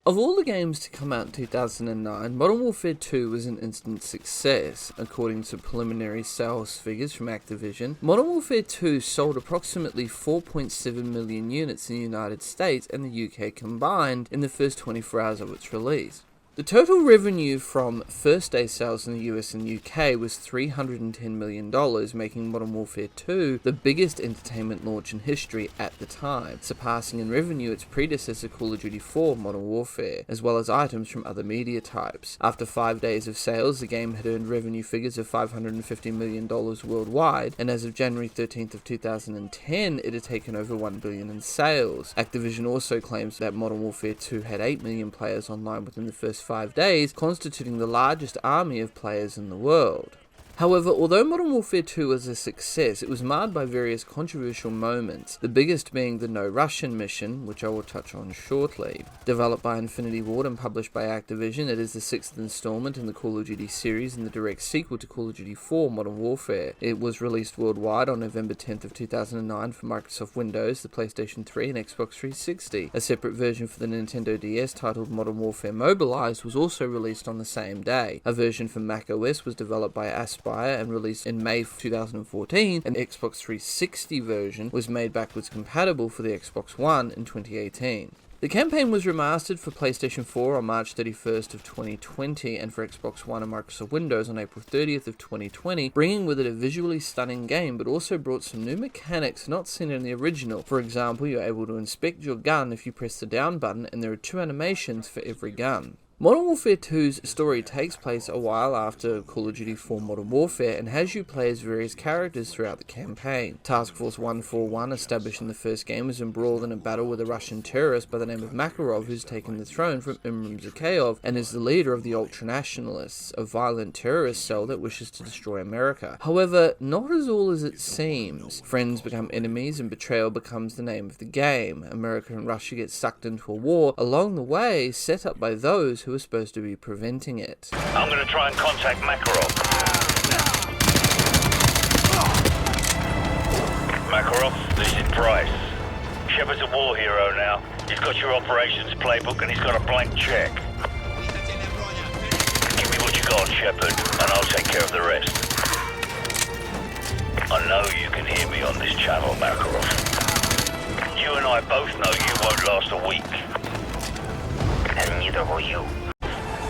Of all the games to come out in 2009, Modern Warfare 2 was an instant success. According to preliminary sales figures from Activision, Modern Warfare 2 sold approximately 4.7 million units in the United States and the UK combined in the first 24 hours of its release. The total revenue from first day sales in the US and UK was $310 million, making Modern Warfare 2 the biggest entertainment launch in history at the time, surpassing in revenue its predecessor Call of Duty 4 Modern Warfare, as well as items from other media types. After 5 days of sales, the game had earned revenue figures of $550 million worldwide, and as of January 13th of 2010, it had taken over $1 billion in sales. Activision also claims that Modern Warfare 2 had 8 million players online within the first 5 days, constituting the largest army of players in the world. However, although Modern Warfare 2 was a success, it was marred by various controversial moments, the biggest being the No Russian mission, which I will touch on shortly. Developed by infinityward and published by Activision, it is the 6th installment in the Call of Duty series and the direct sequel to Call of Duty 4 Modern Warfare. It was released worldwide on November 10th of 2009 for Microsoft Windows, the PlayStation 3 and Xbox 360. A separate version for the Nintendo DS titled Modern Warfare Mobilized was also released on the same day. A version for Mac OS was developed by and released in May 2014, and the Xbox 360 version was made backwards compatible for the Xbox One in 2018. The campaign was remastered for PlayStation 4 on March 31st of 2020 and for Xbox One and Microsoft Windows on April 30th of 2020, bringing with it a visually stunning game, but also brought some new mechanics not seen in the original. For example, you're able to inspect your gun if you press the down button, and there are 2 animations for every gun. Modern Warfare 2's story takes place a while after Call of Duty 4 Modern Warfare and has you play as various characters throughout the campaign. Task Force 141, established in the first game, is embroiled in a battle with a Russian terrorist by the name of Makarov, who's taken the throne from Imram Zakhaev and is the leader of the Ultranationalists, a violent terrorist cell that wishes to destroy America. However, not as all as it seems. Friends become enemies and betrayal becomes the name of the game. America and Russia get sucked into a war along the way set up by those who are supposed to be preventing it. I'm going to try and contact Makarov. Makarov, this is Price. Shepard's a war hero now. He's got your operations playbook and he's got a blank check. Give me what you got, Shepard, and I'll take care of the rest. I know you can hear me on this channel, Makarov. You and I both know you won't last a week. And neither will you.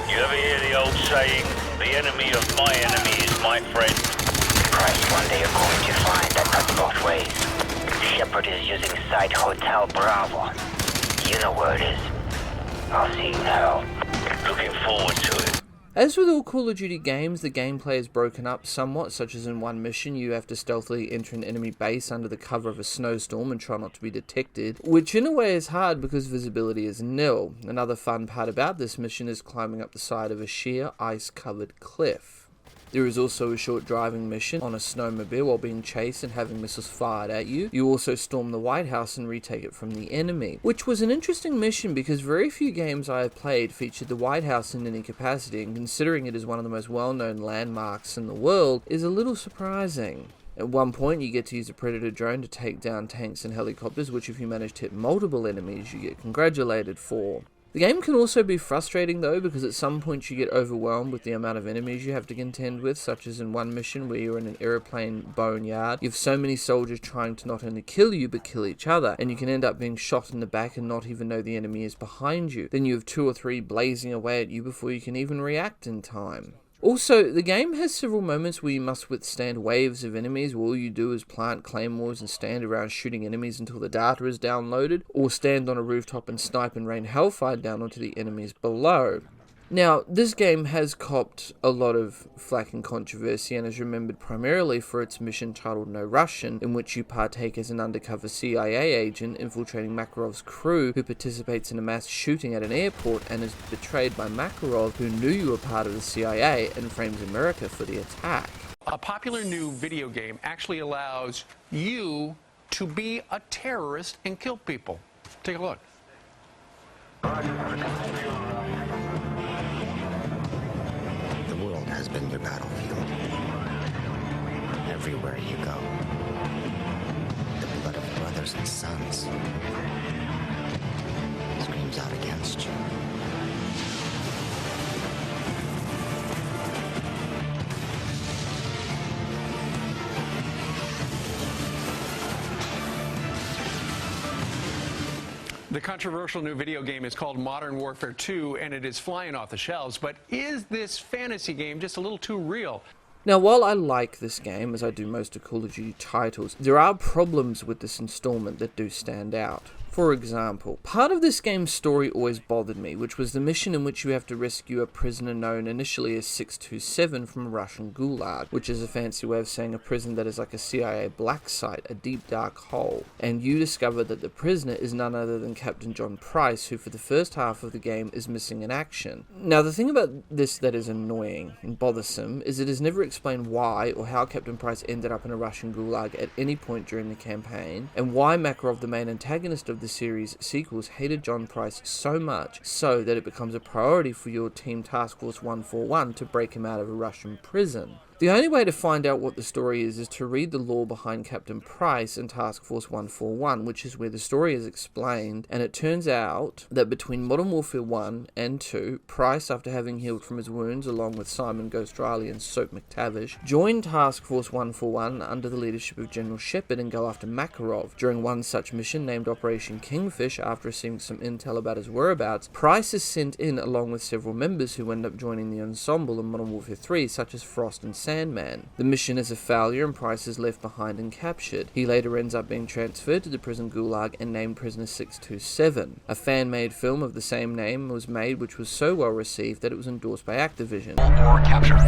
You ever hear the old saying, the enemy of my enemy is my friend? Price, one day you're going to find that cuts both ways. Shepard is using Site Hotel Bravo. You know where it is. I'll see you now. Looking forward to it. As with all Call of Duty games, the gameplay is broken up somewhat, such as in one mission you have to stealthily enter an enemy base under the cover of a snowstorm and try not to be detected, which in a way is hard because visibility is nil. Another fun part about this mission is climbing up the side of a sheer ice-covered cliff. There is also a short driving mission on a snowmobile while being chased and having missiles fired at you. You also storm the White House and retake it from the enemy, which was an interesting mission because very few games I have played featured the White House in any capacity, and considering it is one of the most well-known landmarks in the world, is a little surprising. At one point, you get to use a Predator drone to take down tanks and helicopters, which if you manage to hit multiple enemies, you get congratulated for. The game can also be frustrating though, because at some point you get overwhelmed with the amount of enemies you have to contend with, such as in one mission where you're in an airplane boneyard. You have so many soldiers trying to not only kill you, but kill each other, and you can end up being shot in the back and not even know the enemy is behind you. Then you have 2 or 3 blazing away at you before you can even react in time. Also, the game has several moments where you must withstand waves of enemies where all you do is plant claymores and stand around shooting enemies until the data is downloaded, or stand on a rooftop and snipe and rain hellfire down onto the enemies below. Now, this game has copped a lot of flack and controversy and is remembered primarily for its mission titled No Russian, in which you partake as an undercover CIA agent infiltrating Makarov's crew, who participates in a mass shooting at an airport and is betrayed by Makarov, who knew you were part of the CIA and frames America for the attack. A popular new video game actually allows you to be a terrorist and kill people. Take a look. Has been your battlefield. Everywhere you go, the blood of brothers and sons screams out against you. The controversial new video game is called Modern Warfare 2, and it is flying off the shelves. But is this fantasy game just a little too real? Now, while I like this game, as I do most of Call of Duty titles, there are problems with this installment that do stand out. For example, part of this game's story always bothered me, which was the mission in which you have to rescue a prisoner known initially as 627 from a Russian gulag, which is a fancy way of saying a prison that is like a CIA black site, a deep dark hole. And you discover that the prisoner is none other than Captain John Price, who for the first half of the game is missing in action. Now, the thing about this that is annoying and bothersome is it is never explained why or how Captain Price ended up in a Russian gulag at any point during the campaign, and why Makarov, the main antagonist of the series sequels, hated John Price so much so that it becomes a priority for your team Task Force 141 to break him out of a Russian prison. The only way to find out what the story is to read the lore behind Captain Price and Task Force 141, which is where the story is explained, and it turns out that between Modern Warfare 1 and 2, Price, after having healed from his wounds along with Simon Ghost Riley and Soap McTavish, joined Task Force 141 under the leadership of General Shepard and go after Makarov. During one such mission named Operation Kingfish, after receiving some intel about his whereabouts, Price is sent in along with several members who end up joining the ensemble in Modern Warfare 3, such as Frost and Sandman. The mission is a failure and Price is left behind and captured. He later ends up being transferred to the prison gulag and named Prisoner 627. A fan-made film of the same name was made, which was so well received that it was endorsed by Activision. Or capture.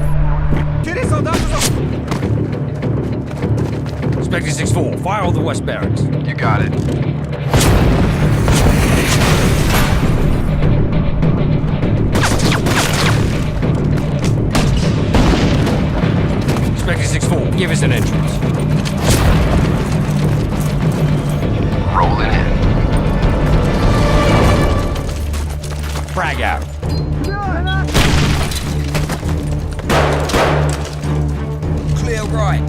Spectre 6-4, fire on the West Barracks. You got it. Spectre 6-4, give us an entrance. Rolling in. Frag out. Clear right.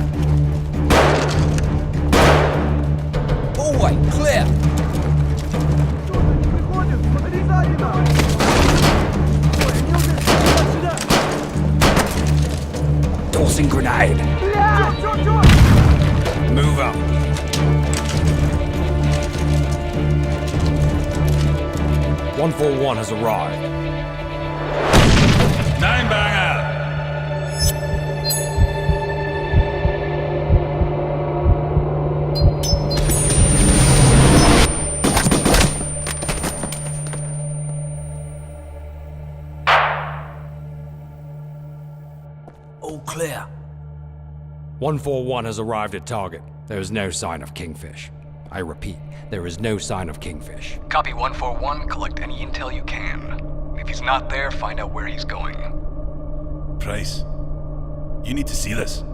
Hallway, clear. Tossing grenade. Move up. "141 has arrived. Nine bang out. All clear. 141 has arrived at target. There is no sign of Kingfish. I repeat, there is no sign of Kingfish. Copy 141, collect any intel you can. If he's not there, find out where he's going. Price, you need to see this.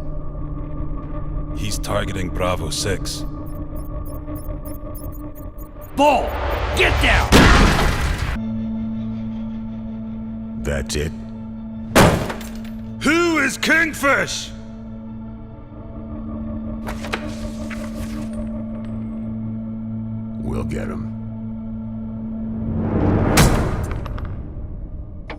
He's targeting Bravo 6. Ball! Get down! That's it. Who is Kingfish? We'll get him.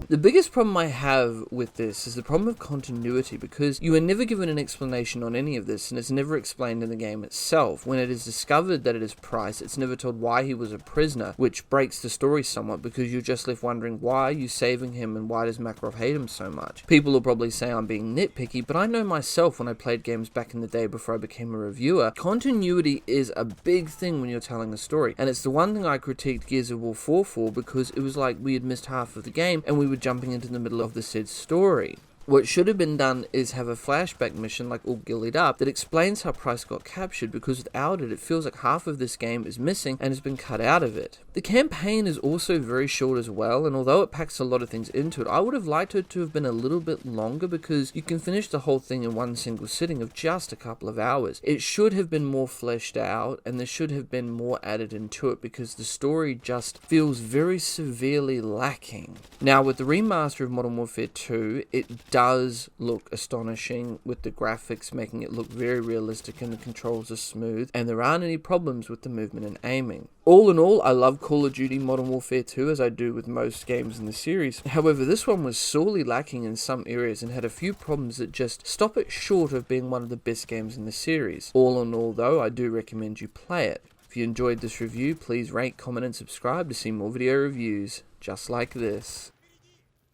The biggest problem I have with this is the problem of continuity, because you are never given an explanation on any of this, and it's never explained in the game itself. When it is discovered that it is Price, it's never told why he was a prisoner, which breaks the story somewhat, because you're just left wondering, why are you saving him and why does Makarov hate him so much? People will probably say I'm being nitpicky, but I know myself when I played games back in the day before I became a reviewer, continuity is a big thing when you're telling a story, and it's the one thing I critiqued Gears of War 4 for, because it was like we had missed half of the game and we were jumping into the middle of the said story. What should have been done is have a flashback mission like All Gillied Up that explains how Price got captured, because without it, it feels like half of this game is missing and has been cut out of it. The campaign is also very short as well, and although it packs a lot of things into it, I would have liked it to have been a little bit longer, because you can finish the whole thing in one single sitting of just a couple of hours. It should have been more fleshed out, and there should have been more added into it, because the story just feels very severely lacking. Now, with the remaster of Modern Warfare 2, it does look astonishing, with the graphics making it look very realistic and the controls are smooth, and there aren't any problems with the movement and aiming. All in all, I love Call of Duty Modern Warfare 2 as I do with most games in the series. However, this one was sorely lacking in some areas and had a few problems that just stop it short of being one of the best games in the series. All in all though, I do recommend you play it. If If you enjoyed this review, please rate, comment and subscribe to see more video reviews just like this.